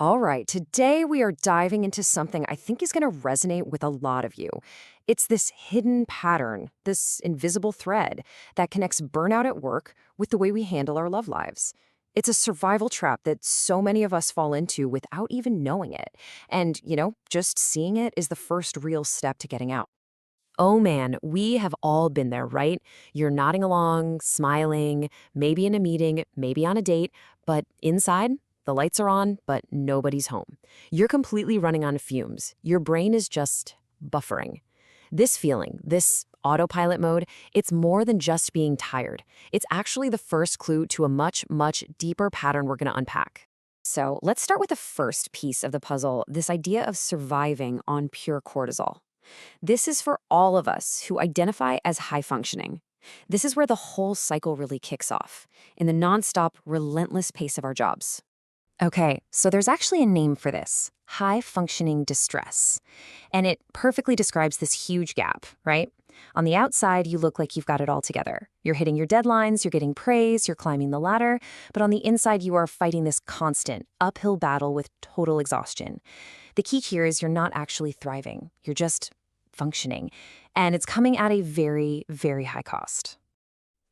All right, today we are diving into something I think is going to resonate with a lot of you. It's this hidden pattern, this invisible thread that connects burnout at work with the way we handle our love lives. It's a survival trap that so many of us fall into without even knowing it. And, just seeing it is the first real step to getting out. Oh man, we have all been there, right? You're nodding along, smiling, maybe in a meeting, maybe on a date, but inside, the lights are on, but nobody's home. You're completely running on fumes. Your brain is just buffering. This feeling, this autopilot mode, it's more than just being tired. It's actually the first clue to a much, much deeper pattern we're going to unpack. So let's start with the first piece of the puzzle, this idea of surviving on pure cortisol. This is for all of us who identify as high functioning. This is where the whole cycle really kicks off, in the nonstop, relentless pace of our jobs. Okay, so there's actually a name for this, high functioning distress. And it perfectly describes this huge gap, right? On the outside, you look like you've got it all together. You're hitting your deadlines, you're getting praise, you're climbing the ladder, but on the inside, you are fighting this constant, uphill battle with total exhaustion. The key here is you're not actually thriving. You're just functioning. And it's coming at a very, very high cost.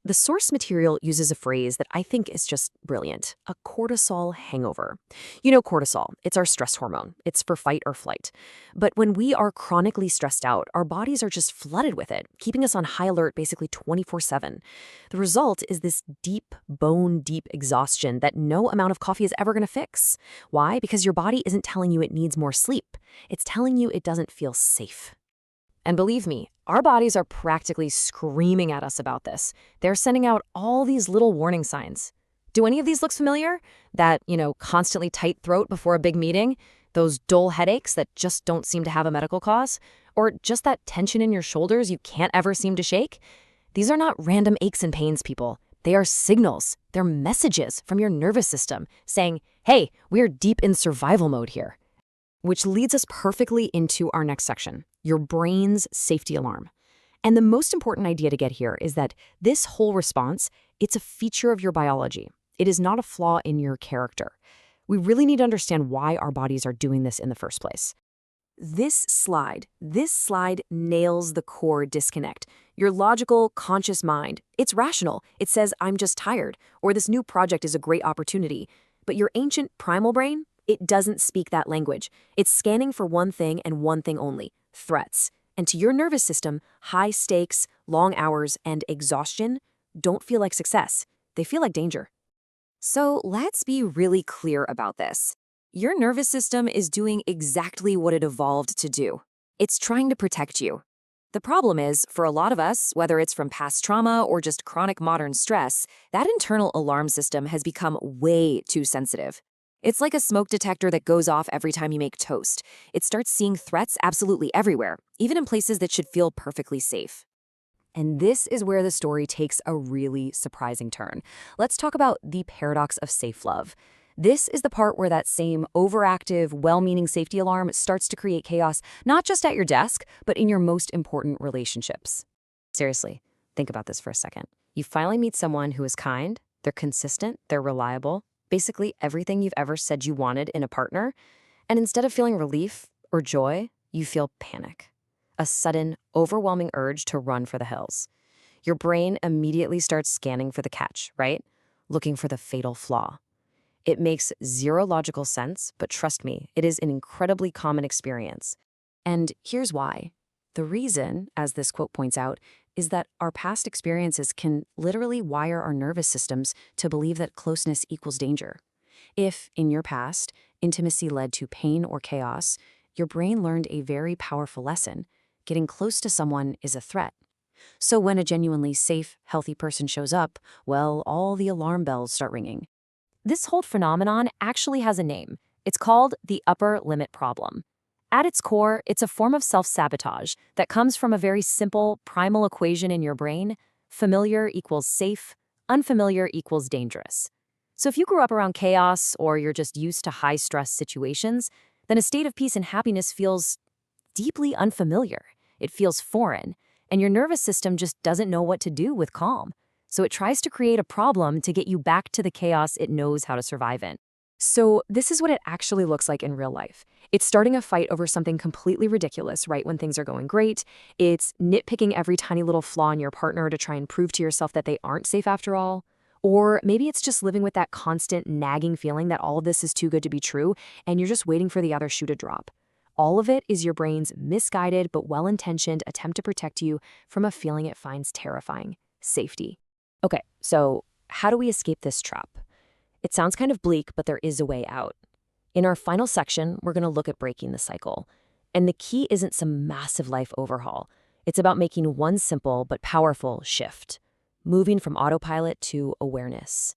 The source material uses a phrase that I think is just brilliant, a cortisol hangover. You know cortisol, it's our stress hormone. It's for fight or flight. But when we are chronically stressed out, our bodies are just flooded with it, keeping us on high alert basically 24/7. The result is this deep, bone-deep exhaustion that no amount of coffee is ever going to fix. Why? Because your body isn't telling you it needs more sleep. It's telling you it doesn't feel safe. And believe me, our bodies are practically screaming at us about this. They're sending out all these little warning signs. Do any of these look familiar? That, constantly tight throat before a big meeting? Those dull headaches that just don't seem to have a medical cause? Or just that tension in your shoulders you can't ever seem to shake? These are not random aches and pains, people. They are signals. They're messages from your nervous system saying, hey, we're deep in survival mode here. Which leads us perfectly into our next section, your brain's safety alarm. And the most important idea to get here is that this whole response, it's a feature of your biology. It is not a flaw in your character. We really need to understand why our bodies are doing this in the first place. This slide nails the core disconnect. Your logical, conscious mind, it's rational. It says, I'm just tired, or this new project is a great opportunity. But your ancient primal brain, it doesn't speak that language. It's scanning for one thing and one thing only, threats. And to your nervous system, high stakes, long hours, and exhaustion don't feel like success. They feel like danger. So let's be really clear about this. Your nervous system is doing exactly what it evolved to do. It's trying to protect you. The problem is, for a lot of us, whether it's from past trauma or just chronic modern stress, that internal alarm system has become way too sensitive. It's like a smoke detector that goes off every time you make toast. It starts seeing threats absolutely everywhere, even in places that should feel perfectly safe. And this is where the story takes a really surprising turn. Let's talk about the paradox of safe love. This is the part where that same overactive, well-meaning safety alarm starts to create chaos, not just at your desk, but in your most important relationships. Seriously, think about this for a second. You finally meet someone who is kind, they're consistent, they're reliable, basically everything you've ever said you wanted in a partner, and instead of feeling relief or joy, you feel panic. A sudden, overwhelming urge to run for the hills. Your brain immediately starts scanning for the catch, right? Looking for the fatal flaw. It makes zero logical sense, but trust me, it is an incredibly common experience. And here's why. The reason, as this quote points out, is that our past experiences can literally wire our nervous systems to believe that closeness equals danger. If, in your past, intimacy led to pain or chaos, your brain learned a very powerful lesson. Getting close to someone is a threat. So when a genuinely safe, healthy person shows up, well, all the alarm bells start ringing. This whole phenomenon actually has a name. It's called the upper limit problem. At its core, it's a form of self-sabotage that comes from a very simple, primal equation in your brain: familiar equals safe, unfamiliar equals dangerous. So if you grew up around chaos or you're just used to high-stress situations, then a state of peace and happiness feels deeply unfamiliar. It feels foreign, and your nervous system just doesn't know what to do with calm. So it tries to create a problem to get you back to the chaos it knows how to survive in. So this is what it actually looks like in real life. It's starting a fight over something completely ridiculous right when things are going great. It's nitpicking every tiny little flaw in your partner to try and prove to yourself that they aren't safe after all. Or maybe it's just living with that constant nagging feeling that all of this is too good to be true and you're just waiting for the other shoe to drop. All of it is your brain's misguided but well-intentioned attempt to protect you from a feeling it finds terrifying: safety. Okay, so how do we escape this trap? It sounds kind of bleak, but there is a way out. In our final section, we're going to look at breaking the cycle. And the key isn't some massive life overhaul. It's about making one simple but powerful shift, moving from autopilot to awareness.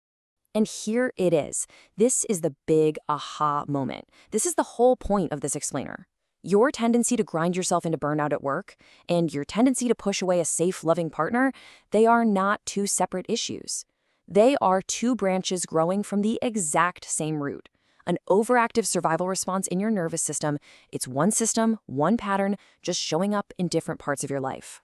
And here it is. This is the big aha moment. This is the whole point of this explainer. Your tendency to grind yourself into burnout at work and your tendency to push away a safe, loving partner, they are not two separate issues. They are two branches growing from the exact same root. An overactive survival response in your nervous system. It's one system, one pattern, just showing up in different parts of your life.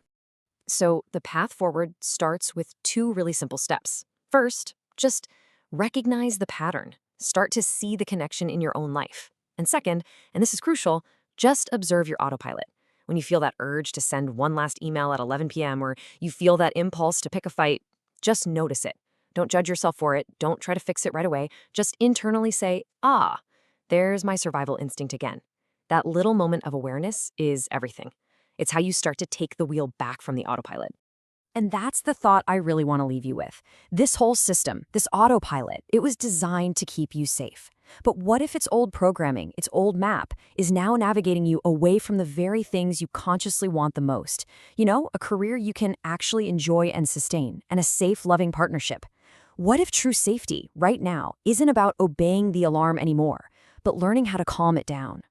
So the path forward starts with two really simple steps. First, just recognize the pattern. Start to see the connection in your own life. And second, and this is crucial, just observe your autopilot. When you feel that urge to send one last email at 11 p.m. or you feel that impulse to pick a fight, just notice it. Don't judge yourself for it. Don't try to fix it right away. Just internally say, ah, there's my survival instinct again. That little moment of awareness is everything. It's how you start to take the wheel back from the autopilot. And that's the thought I really want to leave you with. This whole system, this autopilot, it was designed to keep you safe. But what if its old programming, its old map, is now navigating you away from the very things you consciously want the most? You know, a career you can actually enjoy and sustain, and a safe, loving partnership. What if true safety, right now, isn't about obeying the alarm anymore, but learning how to calm it down,